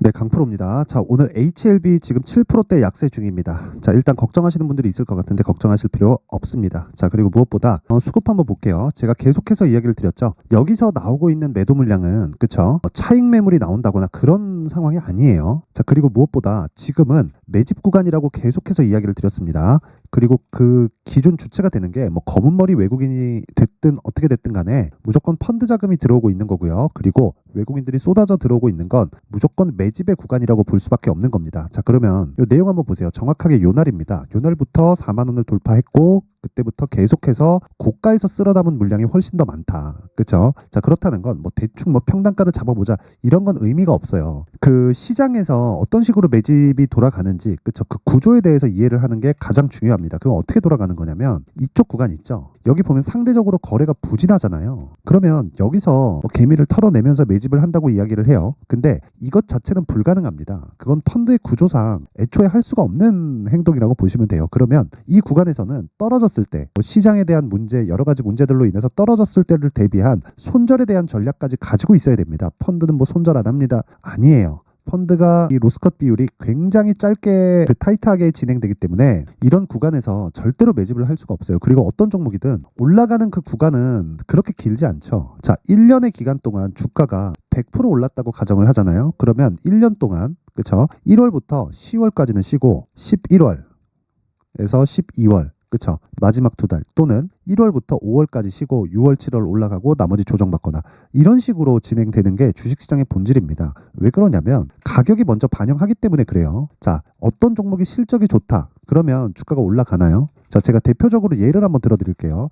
네, 강프로입니다. 자, 오늘 HLB 지금 7%대 약세 중입니다. 자, 일단 걱정하시는 분들이 있을 것 같은데 걱정하실 필요 없습니다. 자, 그리고 무엇보다 수급 한번 볼게요. 제가 계속해서 이야기를 드렸죠. 여기서 나오고 있는 매도 물량은 그쵸? 차익 매물이 나온다거나 그런 상황이 아니에요. 자, 그리고 무엇보다 지금은 매집 구간이라고 계속해서 이야기를 드렸습니다. 그리고 그 기준 주체가 되는 게 뭐 검은 머리 외국인이 됐든 어떻게 됐든 간에 무조건 펀드 자금이 들어오고 있는 거고요. 그리고 외국인들이 쏟아져 들어오고 있는 건 무조건 매집의 구간이라고 볼 수밖에 없는 겁니다. 자, 그러면 이 내용 한번 보세요. 정확하게 요 날입니다. 요 날부터 4만 원을 돌파했고 그때부터 계속해서 고가에서 쓸어 담은 물량이 훨씬 더 많다. 그렇죠? 자, 그렇다는 건 뭐 대충 뭐 평단가를 잡아보자 이런 건 의미가 없어요. 그 시장에서 어떤 식으로 매집이 돌아가는지 그렇죠? 그 구조에 대해서 이해를 하는 게 가장 중요합니다. 그건 어떻게 돌아가는 거냐면 이쪽 구간 있죠. 여기 보면 상대적으로 거래가 부진하잖아요. 그러면 여기서 뭐 개미를 털어내면서 매집을 한다고 이야기를 해요. 근데 이것 자체는 불가능합니다. 그건 펀드의 구조상 애초에 할 수가 없는 행동이라고 보시면 돼요. 그러면 이 구간에서는 떨어졌을 때 뭐 시장에 대한 문제 여러 가지 문제들로 인해서 떨어졌을 때를 대비한 손절에 대한 전략까지 가지고 있어야 됩니다. 펀드는 뭐 손절 안 합니다. 아니에요. 펀드가 이 로스컷 비율이 굉장히 짧게 타이트하게 진행되기 때문에 이런 구간에서 절대로 매집을 할 수가 없어요. 그리고 어떤 종목이든 올라가는 그 구간은 그렇게 길지 않죠. 자, 1년의 기간 동안 주가가 100% 올랐다고 가정을 하잖아요. 그러면 1년 동안 그쵸? 1월부터 10월까지는 쉬고 11월에서 12월 그쵸? 마지막 두 달 또는 1월부터 5월까지 쉬고 6월, 7월 올라가고 나머지 조정받거나 이런 식으로 진행되는 게 주식시장의 본질입니다. 왜 그러냐면 가격이 먼저 반영하기 때문에 그래요. 자, 어떤 종목이 실적이 좋다. 그러면 주가가 올라가나요? 자, 제가 대표적으로 예를 한번 들어드릴게요.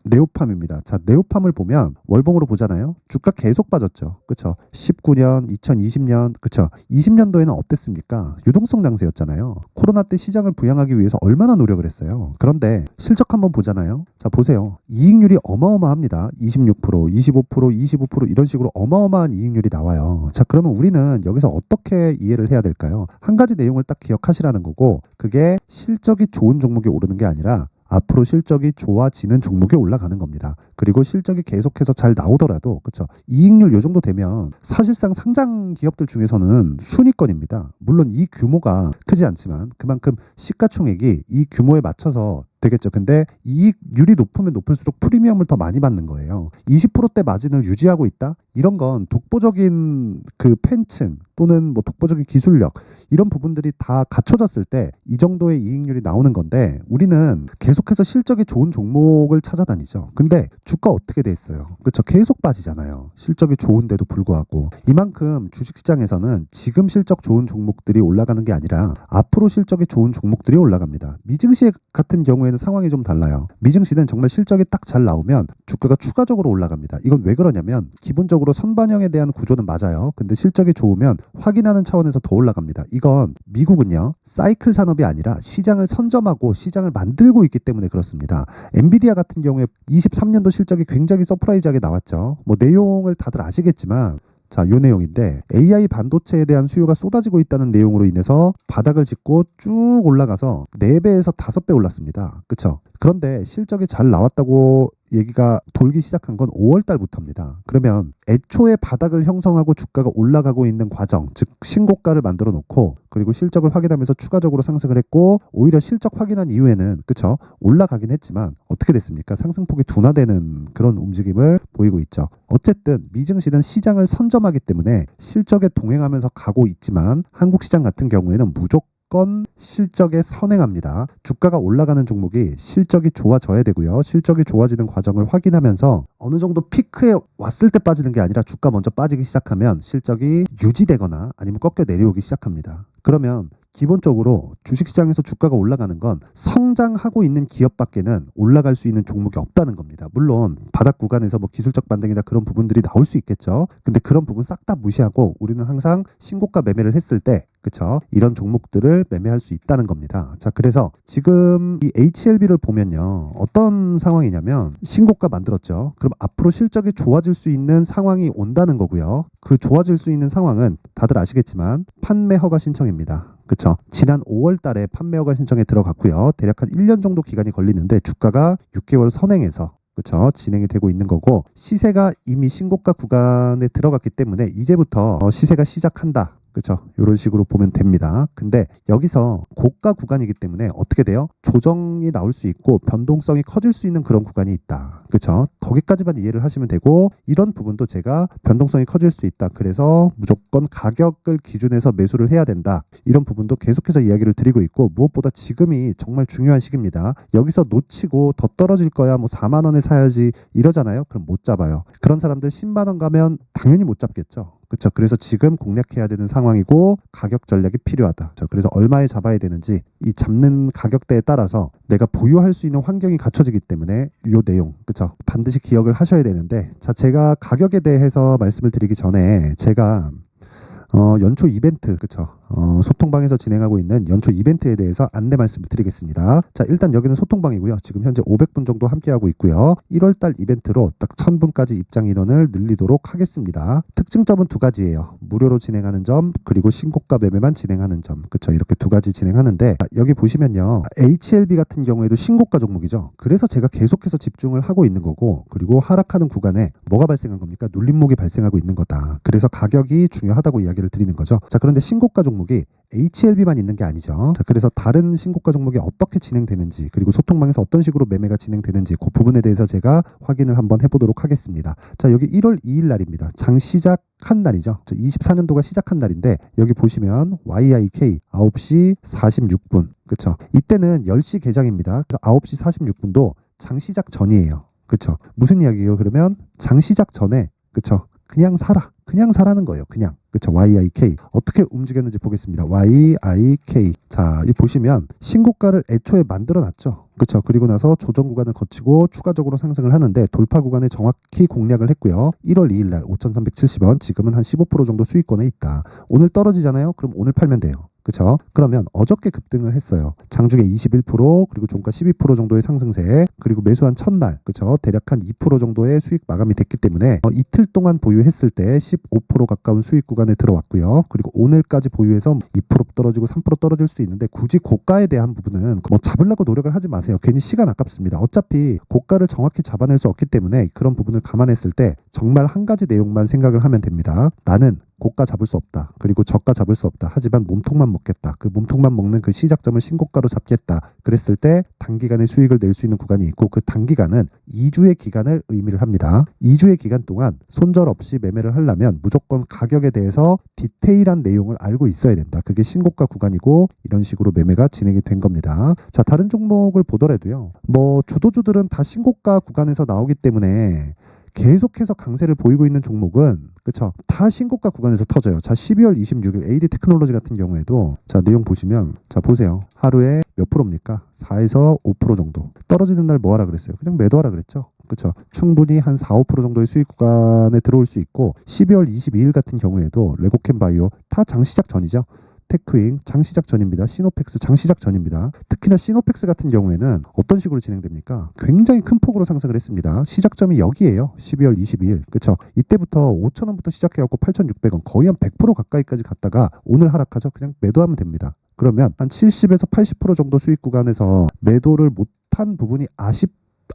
네오팜입니다. 자, 네오팜을 보면 월봉으로 보잖아요. 주가 계속 빠졌죠. 그쵸? 19년, 2020년, 그쵸? 20년도에는 어땠습니까? 유동성 장세였잖아요. 코로나 때 시장을 부양하기 위해서 얼마나 노력을 했어요. 그런데 실적 한번 보잖아요. 자, 보세요. 이익률이 어마어마합니다. 26%, 25%, 25% 이런 식으로 어마어마한 이익률이 나와요. 자, 그러면 우리는 여기서 어떻게 이해를 해야 될까요? 한 가지 내용을 딱 기억하시라는 거고 그게 실적이 좋은 종목이 오르는 게 아니라 앞으로 실적이 좋아지는 종목이 올라가는 겁니다. 그리고 실적이 계속해서 잘 나오더라도 그렇죠. 이익률 요 정도 되면 사실상 상장 기업들 중에서는 순위권입니다. 물론 이 규모가 크지 않지만 그만큼 시가총액이 이 규모에 맞춰서 되겠죠. 근데 이익률이 높으면 높을수록 프리미엄을 더 많이 받는 거예요. 20%대 마진을 유지하고 있다? 이런 건 독보적인 그 팬층 또는 뭐 독보적인 기술력 이런 부분들이 다 갖춰졌을 때 이 정도의 이익률이 나오는 건데 우리는 계속해서 실적이 좋은 종목을 찾아다니죠. 근데 주가 어떻게 돼 있어요? 그렇죠. 계속 빠지잖아요. 실적이 좋은데도 불구하고 이만큼 주식시장에서는 지금 실적 좋은 종목들이 올라가는 게 아니라 앞으로 실적이 좋은 종목들이 올라갑니다. 미증시 같은 경우에는 상황이 좀 달라요. 미증시는 정말 실적이 딱 잘 나오면 주가가 추가적으로 올라갑니다. 이건 왜 그러냐면 기본적으로 선반영에 대한 구조는 맞아요. 근데 실적이 좋으면 확인하는 차원에서 더 올라갑니다. 이건 미국은요. 사이클 산업이 아니라 시장을 선점하고 시장을 만들고 있기 때문에 그렇습니다. 엔비디아 같은 경우에 23년도 실적이 굉장히 서프라이즈하게 나왔죠. 뭐 내용을 다들 아시겠지만 자, 요 내용인데 AI 반도체에 대한 수요가 쏟아지고 있다는 내용으로 인해서 바닥을 짚고 쭉 올라가서 4배에서 5배 올랐습니다. 그쵸? 그런데 실적이 잘 나왔다고 얘기가 돌기 시작한 건 5월 달부터입니다. 그러면 애초에 바닥을 형성하고 주가가 올라가고 있는 과정, 즉 신고가를 만들어 놓고 그리고 실적을 확인하면서 추가적으로 상승을 했고 오히려 실적 확인한 이후에는 그쵸? 올라가긴 했지만 어떻게 됐습니까? 상승폭이 둔화되는 그런 움직임을 보이고 있죠. 어쨌든 미증시는 시장을 선점하기 때문에 실적에 동행하면서 가고 있지만 한국 시장 같은 경우에는 무조건 실적에 선행합니다. 주가가 올라가는 종목이 실적이 좋아져야 되고요. 실적이 좋아지는 과정을 확인하면서 어느 정도 피크에 왔을 때 빠지는 게 아니라 주가 먼저 빠지기 시작하면 실적이 유지되거나 아니면 꺾여 내려오기 시작합니다. 그러면 기본적으로 주식시장에서 주가가 올라가는 건 성장하고 있는 기업밖에는 올라갈 수 있는 종목이 없다는 겁니다. 물론 바닥 구간에서 뭐 기술적 반등이나 그런 부분들이 나올 수 있겠죠. 근데 그런 부분 싹 다 무시하고 우리는 항상 신고가 매매를 했을 때 그쵸? 이런 종목들을 매매할 수 있다는 겁니다. 자, 그래서 지금 이 HLB를 보면요. 어떤 상황이냐면 신고가 만들었죠. 그럼 앞으로 실적이 좋아질 수 있는 상황이 온다는 거고요. 그 좋아질 수 있는 상황은 다들 아시겠지만 판매 허가 신청입니다. 그쵸? 지난 5월 달에 판매 허가 신청에 들어갔고요. 대략 한 1년 정도 기간이 걸리는데 주가가 6개월 선행해서 그쵸? 진행이 되고 있는 거고 시세가 이미 신고가 구간에 들어갔기 때문에 이제부터 시세가 시작한다. 그렇죠. 이런 식으로 보면 됩니다. 근데 여기서 고가 구간이기 때문에 어떻게 돼요? 조정이 나올 수 있고 변동성이 커질 수 있는 그런 구간이 있다. 그렇죠. 거기까지만 이해를 하시면 되고 이런 부분도 제가 변동성이 커질 수 있다. 그래서 무조건 가격을 기준해서 매수를 해야 된다. 이런 부분도 계속해서 이야기를 드리고 있고 무엇보다 지금이 정말 중요한 시기입니다. 여기서 놓치고 더 떨어질 거야 뭐 4만 원에 사야지 이러잖아요. 그럼 못 잡아요. 그런 사람들 10만 원 가면 당연히 못 잡겠죠. 그렇죠. 그래서 지금 공략해야 되는 상황이고 가격 전략이 필요하다. 그래서 얼마에 잡아야 되는지 이 잡는 가격대에 따라서 내가 보유할 수 있는 환경이 갖춰지기 때문에 이 내용 그렇죠. 반드시 기억을 하셔야 되는데 자 제가 가격에 대해서 말씀을 드리기 전에 제가 연초 이벤트 그쵸 소통방에서 진행하고 있는 연초 이벤트에 대해서 안내 말씀을 드리겠습니다. 자 일단 여기는 소통방이고요. 지금 현재 500분 정도 함께하고 있고요. 1월달 이벤트로 딱 1000분까지 입장 인원을 늘리도록 하겠습니다. 특징점은 두 가지예요. 무료로 진행하는 점 그리고 신고가 매매만 진행하는 점 그쵸 이렇게 두 가지 진행하는데 여기 보시면요 HLB 같은 경우에도 신고가 종목이죠. 그래서 제가 계속해서 집중을 하고 있는 거고 그리고 하락하는 구간에 뭐가 발생한 겁니까? 눌림목이 발생하고 있는 거다. 그래서 가격이 중요하다고 이야기를 드리는 거죠. 자 그런데 신고가 종목이 HLB만 있는 게 아니죠. 자, 그래서 다른 신고가 종목이 어떻게 진행되는지 그리고 소통방에서 어떤 식으로 매매가 진행되는지 그 부분에 대해서 제가 확인을 한번 해보도록 하겠습니다. 자 여기 1월 2일 날입니다. 장 시작한 날이죠. 24년도가 시작한 날인데 여기 보시면 YIK 9시 46분 그쵸 이때는 10시 개장입니다. 그래서 9시 46분도 장 시작 전이에요. 그쵸 무슨 이야기예요? 그러면 장 시작 전에 그쵸 그냥 사라는 거예요. 그냥 그쵸 YIK 어떻게 움직였는지 보겠습니다. YIK 자 이 보시면 신고가를 애초에 만들어 놨죠. 그쵸 그리고 나서 조정 구간을 거치고 추가적으로 상승을 하는데 돌파 구간에 정확히 공략을 했고요. 1월 2일 날 5,370원 지금은 한 15% 정도 수익권에 있다. 오늘 떨어지잖아요. 그럼 오늘 팔면 돼요. 그렇죠? 그러면 어저께 급등을 했어요. 장중에 21% 그리고 종가 12% 정도의 상승세 그리고 매수한 첫날 그렇죠? 대략 한 2% 정도의 수익 마감이 됐기 때문에 이틀 동안 보유했을 때 15% 가까운 수익 구간에 들어왔고요. 그리고 오늘까지 보유해서 2% 떨어지고 3% 떨어질 수도 있는데 굳이 고가에 대한 부분은 뭐 잡으려고 노력을 하지 마세요. 괜히 시간 아깝습니다. 어차피 고가를 정확히 잡아낼 수 없기 때문에 그런 부분을 감안했을 때 정말 한 가지 내용만 생각을 하면 됩니다. 나는 고가 잡을 수 없다. 그리고 저가 잡을 수 없다. 하지만 몸통만 먹겠다. 그 몸통만 먹는 그 시작점을 신고가로 잡겠다. 그랬을 때 단기간에 수익을 낼 수 있는 구간이 있고 그 단기간은 2주의 기간을 의미를 합니다. 2주의 기간 동안 손절 없이 매매를 하려면 무조건 가격에 대해서 디테일한 내용을 알고 있어야 된다. 그게 신고가 구간이고 이런 식으로 매매가 진행이 된 겁니다. 자 다른 종목을 보더라도요. 뭐 주도주들은 다 신고가 구간에서 나오기 때문에 계속해서 강세를 보이고 있는 종목은 그쵸 다 신고가 구간에서 터져요. 자 12월 26일 AD 테크놀로지 같은 경우에도 자 내용 보시면 자 보세요. 하루에 몇 프로입니까? 4에서 5% 정도 떨어지는 날 뭐 하라 그랬어요? 그냥 매도하라 그랬죠. 그렇죠. 충분히 한 4, 5% 정도의 수익 구간에 들어올 수 있고 12월 22일 같은 경우에도 레고캠 바이오 다 장시작 전이죠. 테크윙 장시작 전입니다. 시노펙스 장시작 전입니다. 특히나 시노펙스 같은 경우에는 어떤 식으로 진행됩니까? 굉장히 큰 폭으로 상승을 했습니다. 시작점이 여기에요. 12월 22일. 그렇죠. 이때부터 5,000원부터 시작해갖고 8,600원 거의 한 100% 가까이까지 갔다가 오늘 하락하죠. 그냥 매도하면 됩니다. 그러면 한 70에서 80% 정도 수익 구간에서 매도를 못한 부분이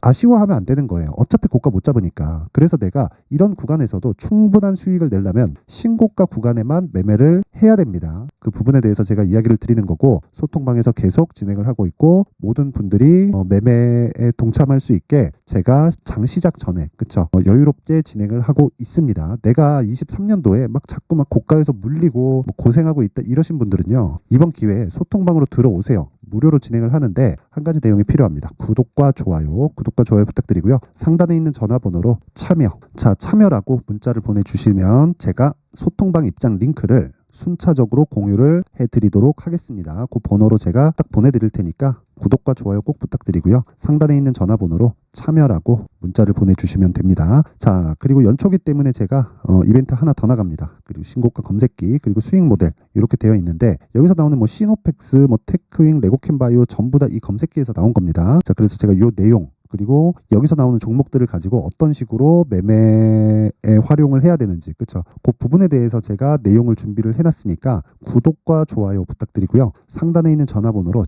아쉬워하면 안 되는 거예요. 어차피 고가 못 잡으니까. 그래서 내가 이런 구간에서도 충분한 수익을 내려면 신고가 구간에만 매매를 해야 됩니다. 그 부분에 대해서 제가 이야기를 드리는 거고 소통방에서 계속 진행을 하고 있고 모든 분들이 매매에 동참할 수 있게 제가 장시작 전에 그쵸 여유롭게 진행을 하고 있습니다. 내가 23년도에 막 자꾸 막 고가에서 물리고 뭐 고생하고 있다 이러신 분들은요. 이번 기회에 소통방으로 들어오세요. 무료로 진행을 하는데 한 가지 내용이 필요합니다. 구독과 좋아요 부탁드리고요. 상단에 있는 전화번호로 참여라고 문자를 보내주시면 제가 소통방 입장 링크를 순차적으로 공유를 해드리도록 하겠습니다. 그 번호로 제가 딱 보내드릴 테니까 구독과 좋아요 꼭 부탁드리고요. 상단에 있는 전화번호로 참여라고 문자를 보내주시면 됩니다. 자 그리고 연초기 때문에 제가 이벤트 하나 더 나갑니다. 그리고 신고가 검색기 그리고 수익 모델 이렇게 되어 있는데 여기서 나오는 뭐 시노펙스 뭐 테크윙 레고캠 바이오 전부 다 이 검색기에서 나온 겁니다. 자 그래서 제가 이 내용 그리고 여기서 나오는 종목들을 가지고 어떤 식으로 매매에 활용을 해야 되는지 그쵸 그 부분에 대해서 제가 내용을 준비를 해놨으니까 구독과 좋아요 부탁드리고요. 상단에 있는 전화번호로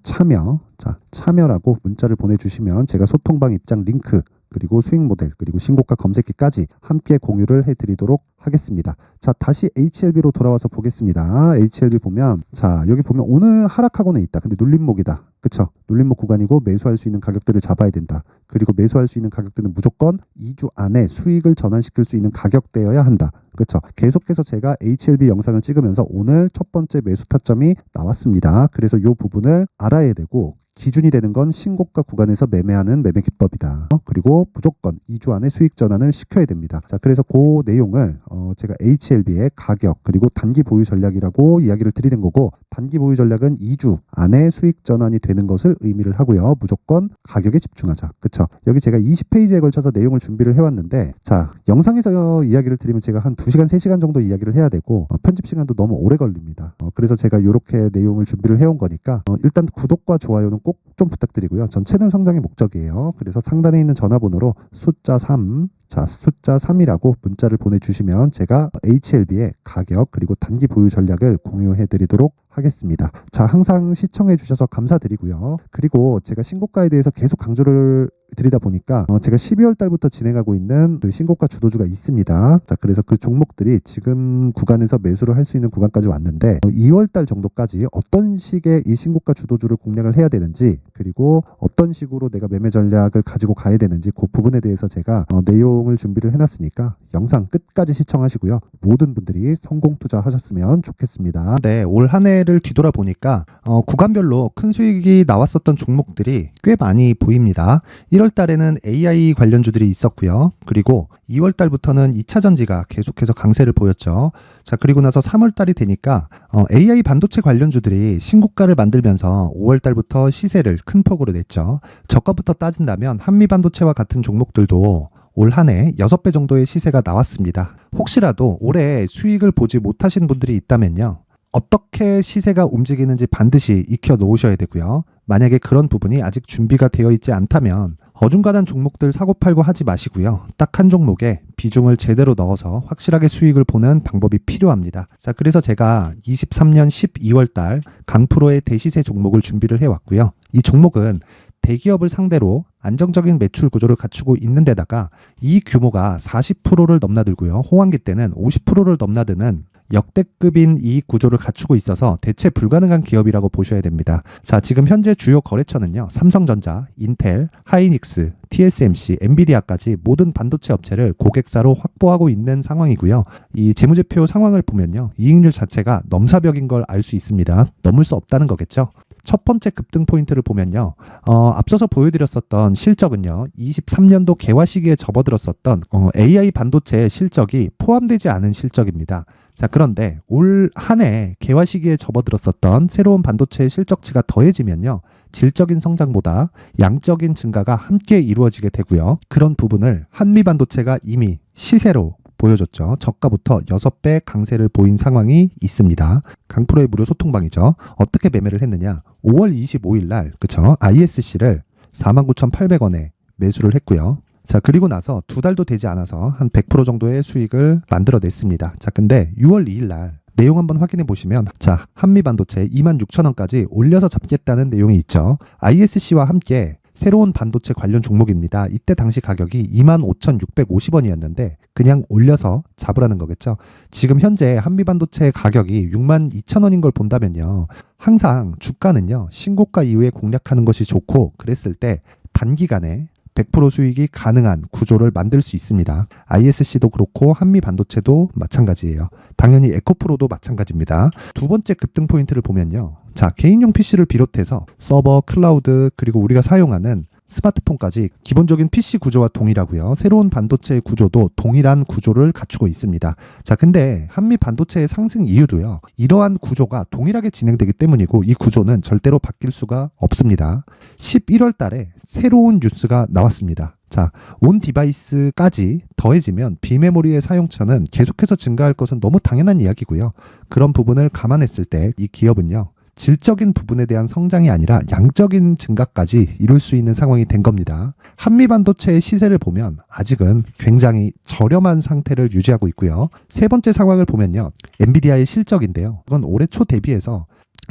참여라고 문자를 보내주시면 제가 소통방 입장 링크 그리고 수익 모델, 그리고 신고가 검색기까지 함께 공유를 해드리도록 하겠습니다. 자, 다시 HLB로 돌아와서 보겠습니다. HLB 보면, 자, 여기 보면 오늘 하락하고는 있다. 근데 눌림목이다. 그쵸? 눌림목 구간이고 매수할 수 있는 가격들을 잡아야 된다. 그리고 매수할 수 있는 가격들은 무조건 2주 안에 수익을 전환시킬 수 있는 가격대여야 한다. 그렇죠. 계속해서 제가 HLB 영상을 찍으면서 오늘 첫 번째 매수 타점이 나왔습니다. 그래서 이 부분을 알아야 되고, 기준이 되는 건 신고가 구간에서 매매하는 매매 기법이다. 그리고 무조건 2주 안에 수익 전환을 시켜야 됩니다. 자, 그래서 그 내용을 제가 HLB의 가격 그리고 단기 보유 전략이라고 이야기를 드리는 거고, 단기 보유 전략은 2주 안에 수익 전환이 되는 것을 의미를 하고요. 무조건 가격에 집중하자. 그쵸? 여기 제가 20페이지에 걸쳐서 내용을 준비를 해왔는데, 자, 영상에서 이야기를 드리면 제가 한 2시간, 3시간 정도 이야기를 해야 되고 편집 시간도 너무 오래 걸립니다. 그래서 제가 이렇게 내용을 준비를 해온 거니까 일단 구독과 좋아요는 꼭 좀 부탁드리고요. 전 채널 성장의 목적이에요. 그래서 상단에 있는 전화번호로 숫자 3, 자, 숫자 3이라고 문자를 보내주시면 제가 HLB의 가격 그리고 단기 보유 전략을 공유해 드리도록 하겠습니다. 자, 항상 시청해 주셔서 감사드리고요. 그리고 제가 신고가에 대해서 계속 강조를 드리다 보니까 제가 12월 달부터 진행하고 있는 그 신고가 주도주가 있습니다. 자, 그래서 그 종목들이 지금 구간에서 매수를 할 수 있는 구간까지 왔는데 2월 달 정도까지 어떤 식의 이 신고가 주도주를 공략을 해야 되는지, 그리고 어떤 식으로 내가 매매 전략을 가지고 가야 되는지 그 부분에 대해서 제가 내용을 준비를 해놨으니까 영상 끝까지 시청하시고요. 모든 분들이 성공 투자하셨으면 좋겠습니다. 네, 올 한 해를 뒤돌아보니까 구간별로 큰 수익이 나왔었던 종목들이 꽤 많이 보입니다. 1월 달에는 AI 관련주들이 있었고요. 그리고 2월 달부터는 2차 전지가 계속해서 강세를 보였죠. 자, 그리고 나서 3월 달이 되니까 AI 반도체 관련주들이 신고가를 만들면서 5월 달부터 시세를 큰 폭으로 냈죠. 저가부터 따진다면 한미 반도체와 같은 종목들도 올 한 해 6배 정도의 시세가 나왔습니다. 혹시라도 올해 수익을 보지 못하신 분들이 있다면요, 어떻게 시세가 움직이는지 반드시 익혀 놓으셔야 되고요. 만약에 그런 부분이 아직 준비가 되어 있지 않다면 어중간한 종목들 사고팔고 하지 마시고요. 딱 한 종목에 비중을 제대로 넣어서 확실하게 수익을 보는 방법이 필요합니다. 자, 그래서 제가 23년 12월 달 강프로의 대시세 종목을 준비를 해왔고요. 이 종목은 대기업을 상대로 안정적인 매출 구조를 갖추고 있는 데다가 이 규모가 40%를 넘나들고요. 호황기 때는 50%를 넘나드는 역대급인 이익 구조를 갖추고 있어서 대체 불가능한 기업이라고 보셔야 됩니다. 자, 지금 현재 주요 거래처는요, 삼성전자, 인텔, 하이닉스, TSMC, 엔비디아까지 모든 반도체 업체를 고객사로 확보하고 있는 상황이고요. 이 재무제표 상황을 보면요, 이익률 자체가 넘사벽인 걸 알 수 있습니다. 넘을 수 없다는 거겠죠. 첫 번째 급등 포인트를 보면요, 앞서서 보여드렸었던 실적은요, 23년도 개화 시기에 접어들었었던 AI 반도체의 실적이 포함되지 않은 실적입니다. 자, 그런데 올 한 해 개화 시기에 접어들었었던 새로운 반도체의 실적치가 더해지면요, 질적인 성장보다 양적인 증가가 함께 이루어지게 되고요. 그런 부분을 한미 반도체가 이미 시세로 보여줬죠. 저가부터 6배 강세를 보인 상황이 있습니다. 강프로의 무료 소통방이죠. 어떻게 매매를 했느냐? 5월 25일 날, 그쵸? ISC를 49,800원에 매수를 했고요. 자, 그리고 나서 2달도 되지 않아서 한 100% 정도의 수익을 만들어냈습니다. 자, 근데 6월 2일 날 내용 한번 확인해 보시면, 자, 한미 반도체 26,000원까지 올려서 잡겠다는 내용이 있죠. ISC와 함께 새로운 반도체 관련 종목입니다. 이때 당시 가격이 25,650원이었는데 그냥 올려서 잡으라는 거겠죠. 지금 현재 한미 반도체 가격이 62,000원인 걸 본다면요, 항상 주가는요, 신고가 이후에 공략하는 것이 좋고, 그랬을 때 단기간에 100% 수익이 가능한 구조를 만들 수 있습니다. ISC도 그렇고 한미 반도체도 마찬가지예요. 당연히 에코프로도 마찬가지입니다. 두 번째 급등 포인트를 보면요, 자, 개인용 PC를 비롯해서 서버, 클라우드, 그리고 우리가 사용하는 스마트폰까지 기본적인 PC 구조와 동일하고요. 새로운 반도체의 구조도 동일한 구조를 갖추고 있습니다. 자, 근데 한미 반도체의 상승 이유도요, 이러한 구조가 동일하게 진행되기 때문이고, 이 구조는 절대로 바뀔 수가 없습니다. 11월 달에 새로운 뉴스가 나왔습니다. 자, 온 디바이스까지 더해지면 비메모리의 사용처는 계속해서 증가할 것은 너무 당연한 이야기고요. 그런 부분을 감안했을 때 이 기업은요, 질적인 부분에 대한 성장이 아니라 양적인 증가까지 이룰 수 있는 상황이 된 겁니다. 한미 반도체의 시세를 보면 아직은 굉장히 저렴한 상태를 유지하고 있고요. 세 번째 상황을 보면요, 엔비디아의 실적인데요, 이건 올해 초 대비해서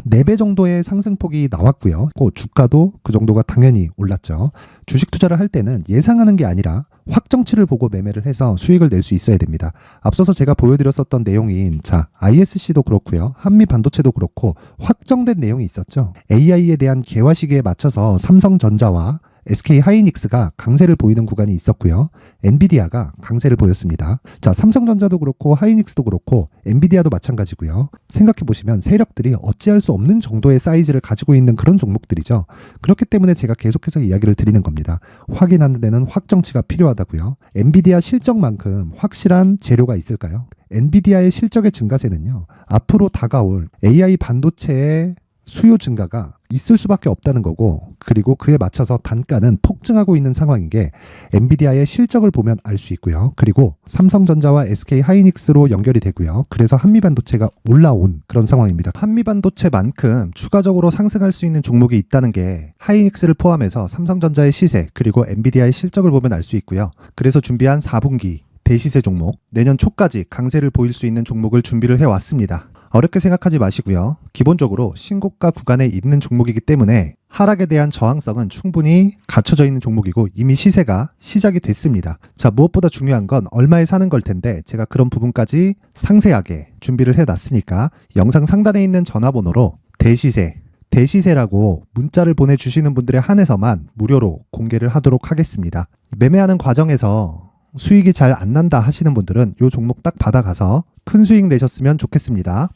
4배 정도의 상승폭이 나왔고요. 그 주가도 그 정도가 당연히 올랐죠. 주식 투자를 할 때는 예상하는 게 아니라 확정치를 보고 매매를 해서 수익을 낼 수 있어야 됩니다. 앞서서 제가 보여드렸었던 내용인 ISC도 그렇고요. 한미 반도체도 그렇고 확정된 내용이 있었죠. AI에 대한 개화 시기에 맞춰서 삼성전자와 SK 하이닉스가 강세를 보이는 구간이 있었고요. 엔비디아가 강세를 보였습니다. 삼성전자도 그렇고 하이닉스도 그렇고 엔비디아도 마찬가지고요. 생각해 보시면 세력들이 어찌할 수 없는 정도의 사이즈를 가지고 있는 그런 종목들이죠. 그렇기 때문에 제가 계속해서 이야기를 드리는 겁니다. 확인하는 데는 확정치가 필요하다고요. 엔비디아 실적만큼 확실한 재료가 있을까요? 엔비디아의 실적의 증가세는요. 앞으로 다가올 AI 반도체의 수요 증가가 있을 수밖에 없다는 거고, 그리고 그에 맞춰서 단가는 폭증하고 있는 상황인 게 엔비디아의 실적을 보면 알 수 있고요. 그리고 삼성전자와 SK 하이닉스로 연결이 되고요. 그래서 한미반도체가 올라온 그런 상황입니다. 한미반도체만큼 추가적으로 상승할 수 있는 종목이 있다는 게 하이닉스를 포함해서 삼성전자의 시세 그리고 엔비디아의 실적을 보면 알 수 있고요. 그래서 준비한 4분기 대시세 종목, 내년 초까지 강세를 보일 수 있는 종목을 준비를 해왔습니다. 어렵게 생각하지 마시고요. 기본적으로 신고가 구간에 있는 종목이기 때문에 하락에 대한 저항성은 충분히 갖춰져 있는 종목이고 이미 시세가 시작이 됐습니다. 무엇보다 중요한 건 얼마에 사는 걸 텐데 제가 그런 부분까지 상세하게 준비를 해놨으니까 영상 상단에 있는 전화번호로 대시세라고 문자를 보내주시는 분들에 한해서만 무료로 공개를 하도록 하겠습니다. 매매하는 과정에서 수익이 잘 안 난다 하시는 분들은 이 종목 딱 받아가서 큰 수익 내셨으면 좋겠습니다.